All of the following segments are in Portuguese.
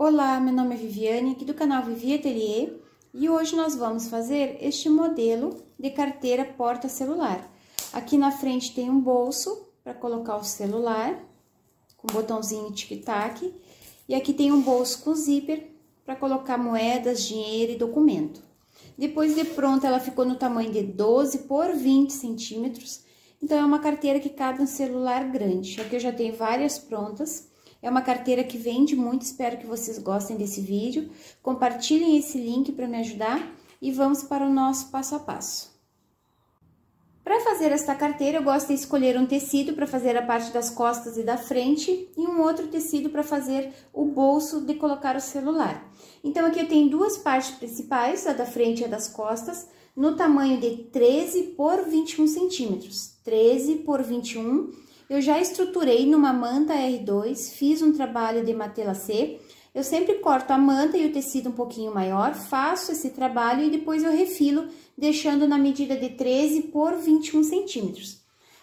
Olá, meu nome é Viviane, aqui do canal Vivi Ateliê, e hoje nós vamos fazer este modelo de carteira porta-celular. Aqui na frente tem um bolso para colocar o celular, com botãozinho tic-tac, e aqui tem um bolso com zíper para colocar moedas, dinheiro e documento. Depois de pronta, ela ficou no tamanho de 12 por 20 centímetros, então é uma carteira que cabe um celular grande. Aqui eu já tenho várias prontas. É uma carteira que vende muito, espero que vocês gostem desse vídeo. Compartilhem esse link para me ajudar e vamos para o nosso passo a passo. Para fazer esta carteira, eu gosto de escolher um tecido para fazer a parte das costas e da frente e um outro tecido para fazer o bolso de colocar o celular. Então, aqui eu tenho duas partes principais, a da frente e a das costas, no tamanho de 13 por 21 centímetros. 13 por 21. Eu já estruturei numa manta R2, fiz um trabalho de matelacê. Eu sempre corto a manta e o tecido um pouquinho maior, faço esse trabalho e depois eu refilo, deixando na medida de 13 por 21 centímetros.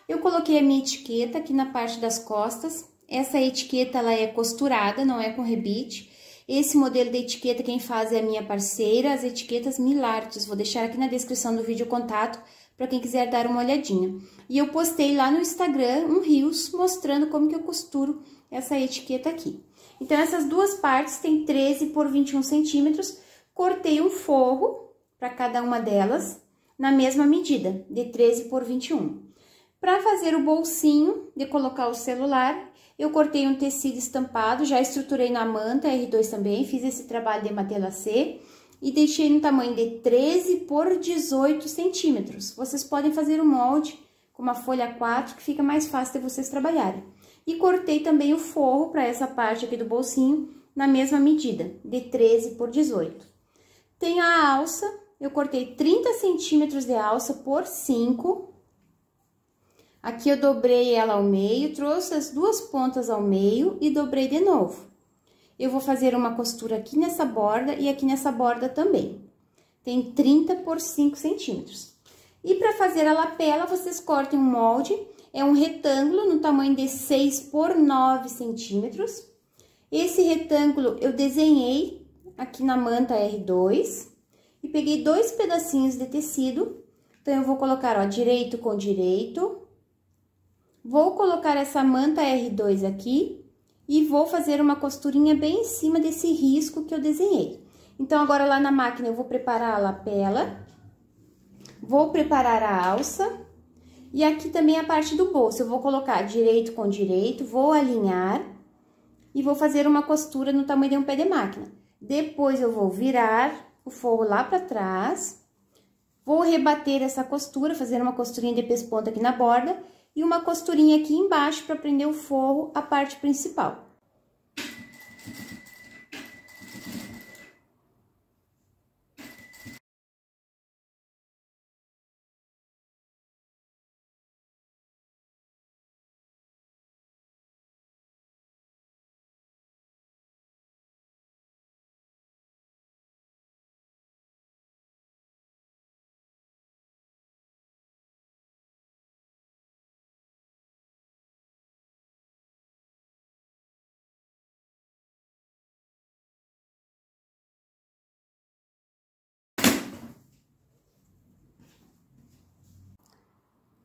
Eu coloquei a minha etiqueta aqui na parte das costas. Essa etiqueta, ela é costurada, não é com rebite. Esse modelo de etiqueta quem faz é a minha parceira, as etiquetas Milartes. Vou deixar aqui na descrição do vídeo o contato para quem quiser dar uma olhadinha. E eu postei lá no Instagram um Reels mostrando como que eu costuro essa etiqueta aqui. Então, essas duas partes tem 13 por 21 centímetros. Cortei um forro para cada uma delas na mesma medida, de 13 por 21. Para fazer o bolsinho de colocar o celular, eu cortei um tecido estampado, já estruturei na manta R2 também, fiz esse trabalho de matelacê. E deixei no tamanho de 13 por 18 centímetros. Vocês podem fazer o molde com uma folha 4, que fica mais fácil de vocês trabalharem. E cortei também o forro para essa parte aqui do bolsinho, na mesma medida, de 13 por 18. Tem a alça, eu cortei 30 centímetros de alça por 5. Aqui eu dobrei ela ao meio, trouxe as duas pontas ao meio e dobrei de novo. Eu vou fazer uma costura aqui nessa borda e aqui nessa borda também. Tem 30 por 5 centímetros. E para fazer a lapela, vocês cortem um molde, é um retângulo no tamanho de 6 por 9 centímetros. Esse retângulo eu desenhei aqui na manta R2 e peguei dois pedacinhos de tecido. Então, eu vou colocar, ó, direito com direito. Vou colocar essa manta R2 aqui. E vou fazer uma costurinha bem em cima desse risco que eu desenhei. Então, agora lá na máquina eu vou preparar a lapela. Vou preparar a alça. E aqui também a parte do bolso. Eu vou colocar direito com direito, vou alinhar. E vou fazer uma costura no tamanho de um pé de máquina. Depois eu vou virar o forro lá pra trás. Vou rebater essa costura, fazer uma costurinha de pesponta aqui na borda. E uma costurinha aqui embaixo para prender o forro, a parte principal.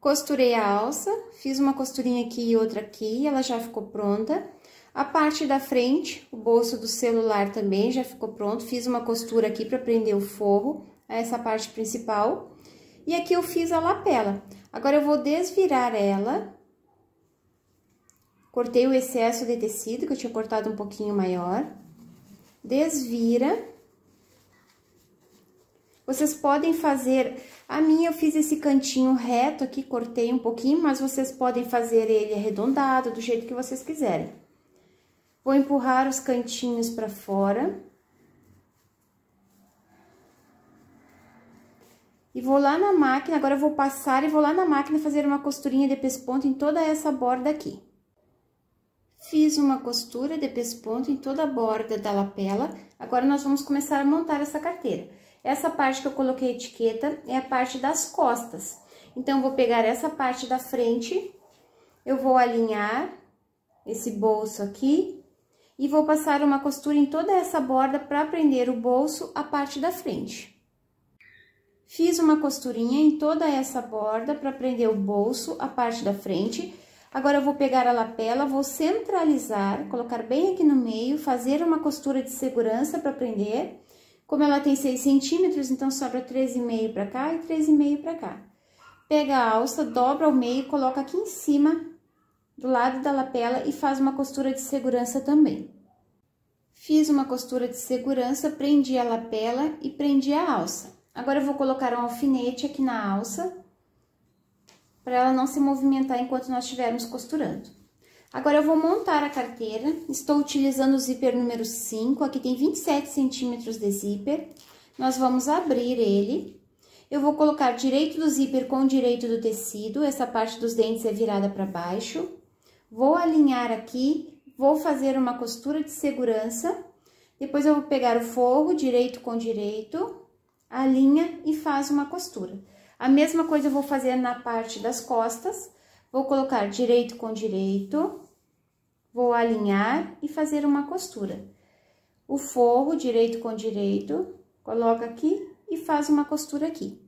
Costurei a alça, fiz uma costurinha aqui e outra aqui, ela já ficou pronta. A parte da frente, o bolso do celular também já ficou pronto, fiz uma costura aqui para prender o forro, a essa parte principal. E aqui eu fiz a lapela. Agora, eu vou desvirar ela. Cortei o excesso de tecido, que eu tinha cortado um pouquinho maior. Desvira. Vocês podem fazer, a minha eu fiz esse cantinho reto aqui, cortei um pouquinho, mas vocês podem fazer ele arredondado, do jeito que vocês quiserem. Vou empurrar os cantinhos pra fora. E vou lá na máquina, agora eu vou passar e vou lá na máquina fazer uma costurinha de pesponto em toda essa borda aqui. Fiz uma costura de pesponto em toda a borda da lapela, agora nós vamos começar a montar essa carteira. Essa parte que eu coloquei a etiqueta é a parte das costas. Então, eu vou pegar essa parte da frente, eu vou alinhar esse bolso aqui e vou passar uma costura em toda essa borda para prender o bolso a parte da frente. Fiz uma costurinha em toda essa borda para prender o bolso a parte da frente. Agora, eu vou pegar a lapela, vou centralizar, colocar bem aqui no meio, fazer uma costura de segurança para prender. Como ela tem 6 centímetros, então sobra 13,5 para cá e 13,5 para cá. Pega a alça, dobra ao meio, coloca aqui em cima, do lado da lapela e faz uma costura de segurança também. Fiz uma costura de segurança, prendi a lapela e prendi a alça. Agora, eu vou colocar um alfinete aqui na alça, para ela não se movimentar enquanto nós estivermos costurando. Agora, eu vou montar a carteira, estou utilizando o zíper número 5, aqui tem 27 centímetros de zíper. Nós vamos abrir ele. Eu vou colocar direito do zíper com direito do tecido, essa parte dos dentes é virada para baixo. Vou alinhar aqui, vou fazer uma costura de segurança. Depois, eu vou pegar o forro, direito com direito, alinha e faz uma costura. A mesma coisa eu vou fazer na parte das costas. Vou colocar direito com direito, vou alinhar e fazer uma costura. O forro, direito com direito, coloca aqui e faz uma costura aqui.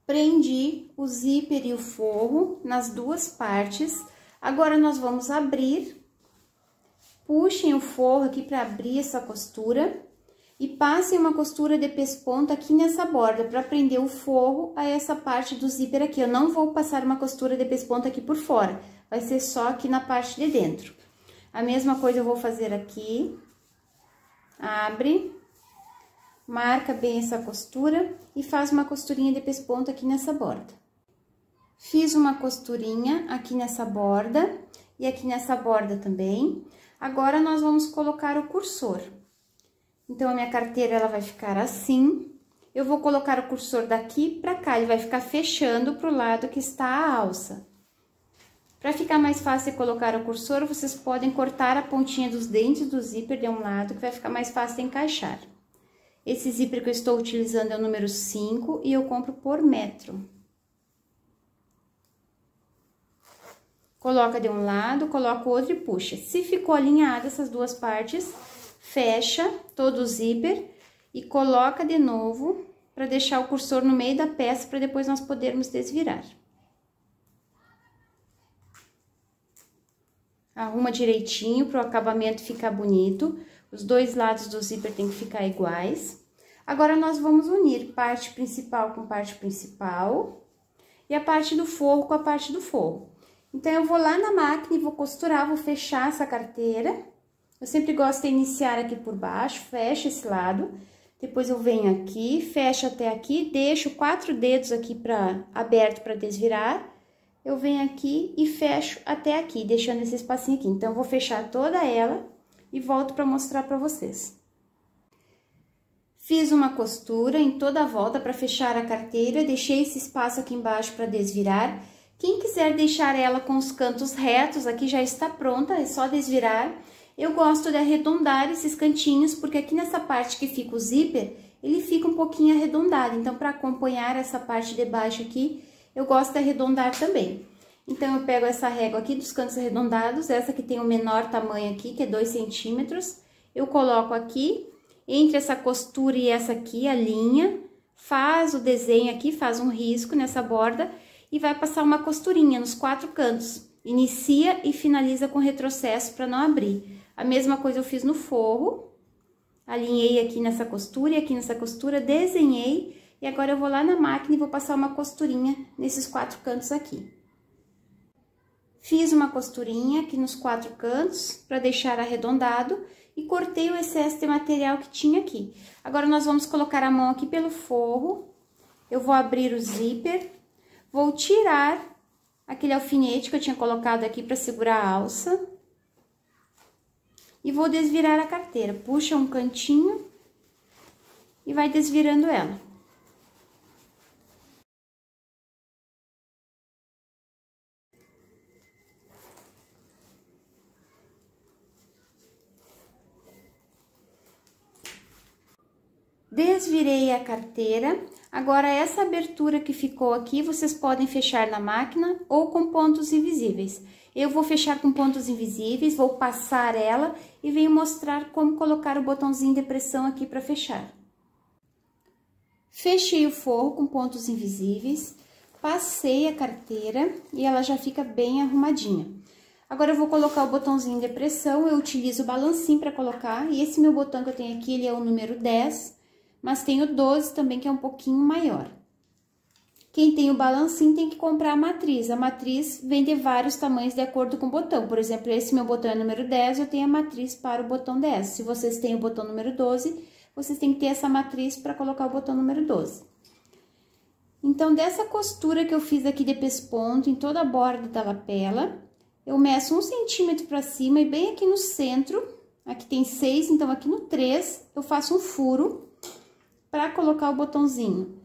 Prendi o zíper e o forro nas duas partes. Agora, nós vamos abrir. Puxem o forro aqui para abrir essa costura. E passem uma costura de pesponta aqui nessa borda, para prender o forro a essa parte do zíper aqui. Eu não vou passar uma costura de pesponta aqui por fora. Vai ser só aqui na parte de dentro. A mesma coisa eu vou fazer aqui. Abre. Marca bem essa costura e faz uma costurinha de pesponta aqui nessa borda. Fiz uma costurinha aqui nessa borda e aqui nessa borda também. Agora, nós vamos colocar o cursor. Então, a minha carteira, ela vai ficar assim. Eu vou colocar o cursor daqui pra cá, ele vai ficar fechando pro lado que está a alça. Para ficar mais fácil de colocar o cursor, vocês podem cortar a pontinha dos dentes do zíper de um lado, que vai ficar mais fácil de encaixar. Esse zíper que eu estou utilizando é o número 5 e eu compro por metro. Coloca de um lado, coloca o outro e puxa. Se ficou alinhada essas duas partes, fecha todo o zíper e coloca de novo para deixar o cursor no meio da peça para depois nós podermos desvirar. Arruma direitinho para o acabamento ficar bonito. Os dois lados do zíper tem que ficar iguais. Agora, nós vamos unir parte principal com parte principal e a parte do forro com a parte do forro. Então, eu vou lá na máquina e vou costurar, vou fechar essa carteira. Eu sempre gosto de iniciar aqui por baixo, fecho esse lado. Depois, eu venho aqui, fecho até aqui, deixo 4 dedos aqui aberto para desvirar. Eu venho aqui e fecho até aqui, deixando esse espacinho aqui. Então, eu vou fechar toda ela e volto para mostrar para vocês. Fiz uma costura em toda a volta para fechar a carteira, deixei esse espaço aqui embaixo para desvirar. Quem quiser deixar ela com os cantos retos, aqui já está pronta, é só desvirar. Eu gosto de arredondar esses cantinhos, porque aqui nessa parte que fica o zíper, ele fica um pouquinho arredondado. Então, para acompanhar essa parte de baixo aqui, eu gosto de arredondar também. Então, eu pego essa régua aqui dos cantos arredondados, essa que tem o menor tamanho aqui, que é 2 centímetros. Eu coloco aqui, entre essa costura e essa aqui, a linha, faz o desenho aqui, faz um risco nessa borda e vai passar uma costurinha nos 4 cantos. Inicia e finaliza com retrocesso para não abrir. A mesma coisa eu fiz no forro, alinhei aqui nessa costura e aqui nessa costura, desenhei e agora eu vou lá na máquina e vou passar uma costurinha nesses 4 cantos aqui. Fiz uma costurinha aqui nos 4 cantos para deixar arredondado e cortei o excesso de material que tinha aqui. Agora, nós vamos colocar a mão aqui pelo forro, eu vou abrir o zíper, vou tirar aquele alfinete que eu tinha colocado aqui para segurar a alça. e vou desvirar a carteira. Puxa um cantinho e vai desvirando ela. Desvirei a carteira. Agora, essa abertura que ficou aqui, vocês podem fechar na máquina ou com pontos invisíveis. Eu vou fechar com pontos invisíveis, vou passar ela e venho mostrar como colocar o botãozinho de pressão aqui para fechar. Fechei o forro com pontos invisíveis, passei a carteira e ela já fica bem arrumadinha. Agora, eu vou colocar o botãozinho de pressão, eu utilizo o balancinho para colocar, e esse meu botão que eu tenho aqui, ele é o número 10, mas tem o 12 também, que é um pouquinho maior. Quem tem o balancinho tem que comprar a matriz. A matriz vem de vários tamanhos de acordo com o botão. Por exemplo, esse meu botão é número 10, eu tenho a matriz para o botão 10. Se vocês têm o botão número 12, vocês têm que ter essa matriz para colocar o botão número 12. Então, dessa costura que eu fiz aqui de pesponto em toda a borda da lapela, eu meço 1 centímetro para cima e bem aqui no centro, aqui tem 6, então aqui no 3, eu faço um furo para colocar o botãozinho.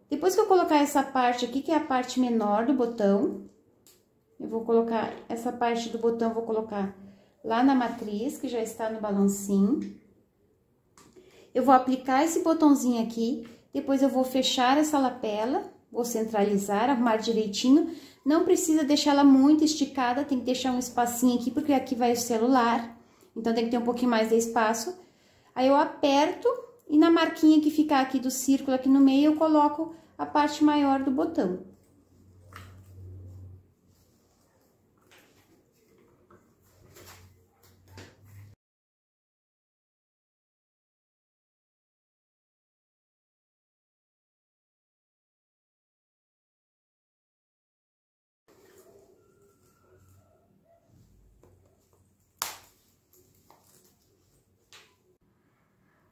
Depois que eu colocar essa parte aqui, que é a parte menor do botão, eu vou colocar essa parte do botão, vou colocar lá na matriz, que já está no balancinho. Eu vou aplicar esse botãozinho aqui, depois eu vou fechar essa lapela, vou centralizar, arrumar direitinho. Não precisa deixar ela muito esticada, tem que deixar um espacinho aqui, porque aqui vai o celular, então tem que ter um pouquinho mais de espaço. Aí eu aperto e na marquinha que ficar aqui do círculo aqui no meio, eu coloco a parte maior do botão.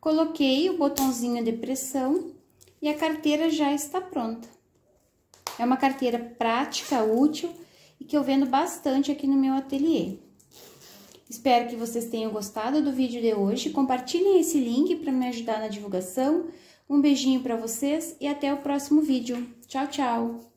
Coloquei o botãozinho de pressão e a carteira já está pronta. É uma carteira prática, útil e que eu vendo bastante aqui no meu ateliê. Espero que vocês tenham gostado do vídeo de hoje. Compartilhem esse link para me ajudar na divulgação. Um beijinho para vocês e até o próximo vídeo. Tchau, tchau!